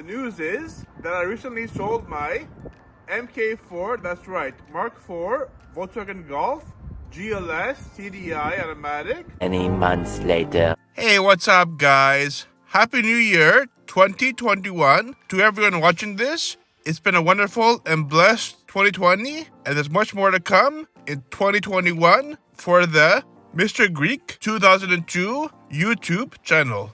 news is that I recently sold my MK4, that's right, Mark IV Volkswagen Golf GLS TDI automatic. Many months later. Hey, what's up, guys? Happy New Year 2021 to everyone watching this. It's been a wonderful and blessed 2020, and there's much more to come in 2021 for the Mr. Greek 2002 YouTube channel.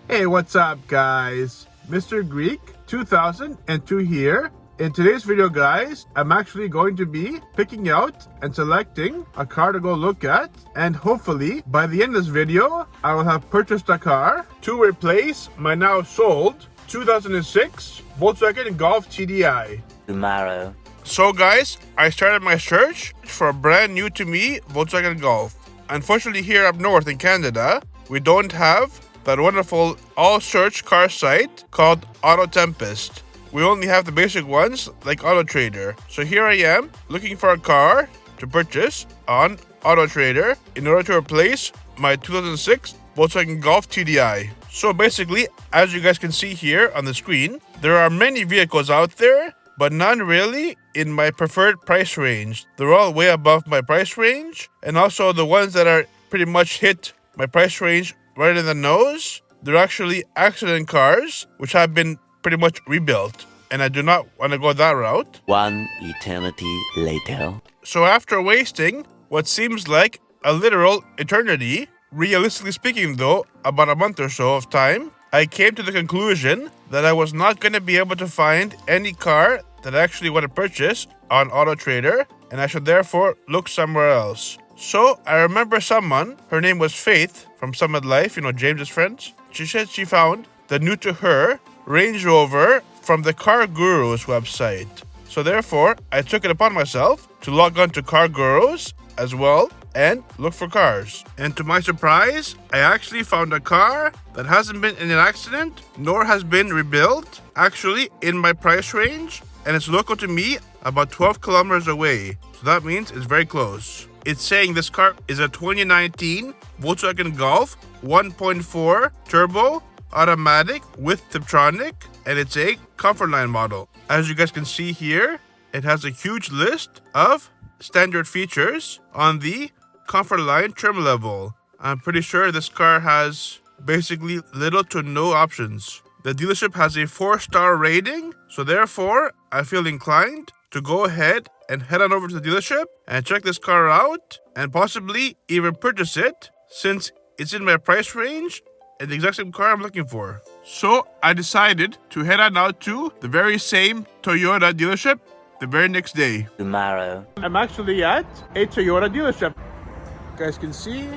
Hey, what's up, guys? Mr. Greek 2002 here. In today's video, guys, I'm actually going to be picking out and selecting a car to go look at, and hopefully by the end of this video I will have purchased a car to replace my now sold 2006 Volkswagen Golf TDI. Tomorrow. So guys, I started my search for a brand new to me Volkswagen Golf. Unfortunately, here up north in Canada, we don't have that wonderful all-search car site called Auto Tempest. We only have the basic ones like Auto Trader. So here I am looking for a car to purchase on Auto Trader in order to replace my 2006 Volkswagen Golf TDI. So basically, as you guys can see here on the screen, there are many vehicles out there, but none really in my preferred price range. They're all way above my price range, and also the ones that are pretty much hit my price range right in the nose, they're actually accident cars, which have been pretty much rebuilt, and I do not want to go that route. One eternity later. So after wasting what seems like a literal eternity, realistically speaking though, about a month or so of time, I came to the conclusion that I was not going to be able to find any car that I actually want to purchase on Auto Trader, and I should therefore look somewhere else. So I remember someone, her name was Faith from Summit Life, James's friends. She said she found the new to her Range Rover from the Car Gurus website. So therefore, I took it upon myself to log on to Car Gurus as well and look for cars. And to my surprise, I actually found a car that hasn't been in an accident nor has been rebuilt, actually in my price range, and it's local to me, about 12 kilometers away. So that means it's very close. It's saying this car is a 2019 Volkswagen Golf 1.4 turbo automatic with Tiptronic, and it's a Comfortline model. As you guys can see here, it has a huge list of standard features on the Comfortline trim level. I'm pretty sure this car has basically little to no options. The dealership has a 4-star rating, so therefore I feel inclined to go ahead and head on over to the dealership and check this car out and possibly even purchase it, since it's in my price range and the exact same car I'm looking for. So I decided to head on out to the very same Toyota dealership the very next day. Tomorrow. I'm actually at a Toyota dealership. You guys can see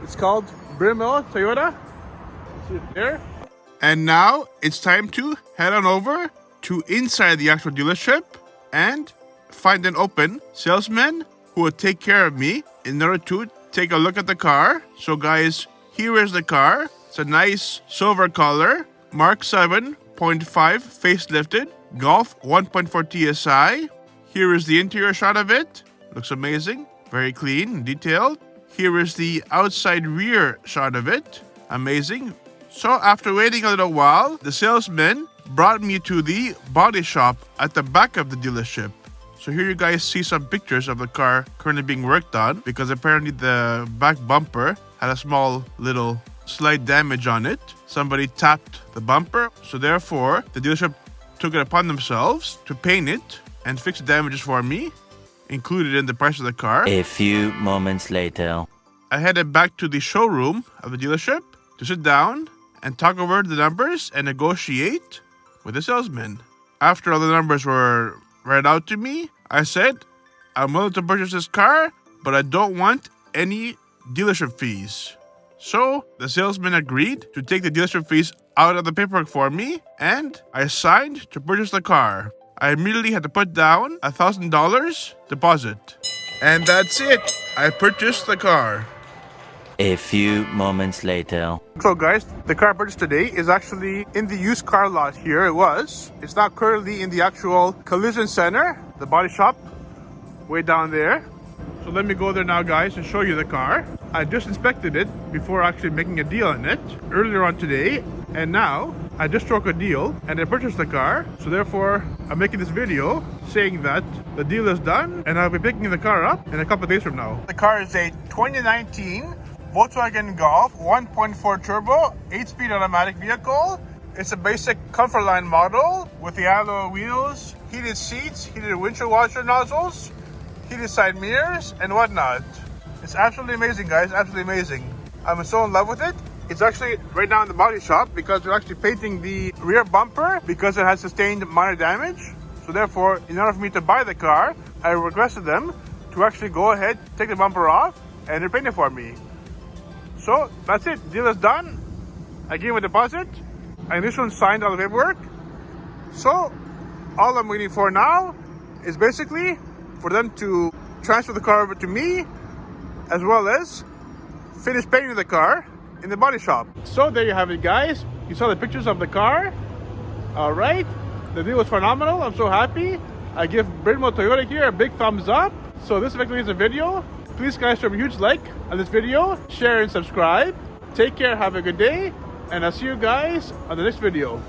it's called Brimmill Toyota. See it there. And now it's time to head on over to inside the actual dealership and find an open salesman who will take care of me in order to take a look at the car. So guys, here is the car. It's a nice silver color, Mark 7.5 facelifted Golf 1.4 TSI. Here is the interior shot of it. Looks amazing, very clean and detailed. Here is the outside rear shot of it. Amazing. So after waiting a little while, the salesman brought me to the body shop at the back of the dealership. So here you guys see some pictures of the car currently being worked on, because apparently the back bumper had a small little slight damage on it. Somebody tapped the bumper, so therefore the dealership took it upon themselves to paint it and fix the damages for me, included in the price of the car. A few moments later. I headed back to the showroom of the dealership to sit down and talk over the numbers and negotiate with the salesman. After all the numbers were read out to me, I said, I'm willing to purchase this car, but I don't want any dealership fees. So the salesman agreed to take the dealership fees out of the paperwork for me, and I signed to purchase the car. I immediately had to put down $1,000 deposit. And that's it. I purchased the car. A few moments later. So guys, the car I purchased today is actually in the used car lot here. It's not currently in the actual collision center, the body shop, way down there. So let me go there now, guys, and show you the car. I just inspected it before actually making a deal on it. Earlier on today, And now I just struck a deal and I purchased the car. So therefore, I'm making this video saying that the deal is done and I'll be picking the car up in a couple of days from now. The car is a 2019 Volkswagen Golf 1.4 turbo, 8-speed automatic vehicle. It's a basic comfort line model with the alloy wheels, heated seats, heated windshield washer nozzles, heated side mirrors, and whatnot. It's absolutely amazing, guys, absolutely amazing. I'm so in love with it. It's actually right now in the body shop because they're actually painting the rear bumper because it has sustained minor damage. So therefore, in order for me to buy the car, I requested them to actually go ahead, take the bumper off, and repaint it for me. So that's it, deal is done. I gave a deposit. I initially signed all the paperwork. So all I'm waiting for now is basically for them to transfer the car over to me, as well as finish painting the car in the body shop. So there you have it, guys. You saw the pictures of the car. All right, the deal was phenomenal. I'm so happy. I give Bridmo Toyota here a big thumbs up. So this is a video. Please guys, show me a huge like on this video, share and subscribe. Take care, have a good day, and I'll see you guys on the next video.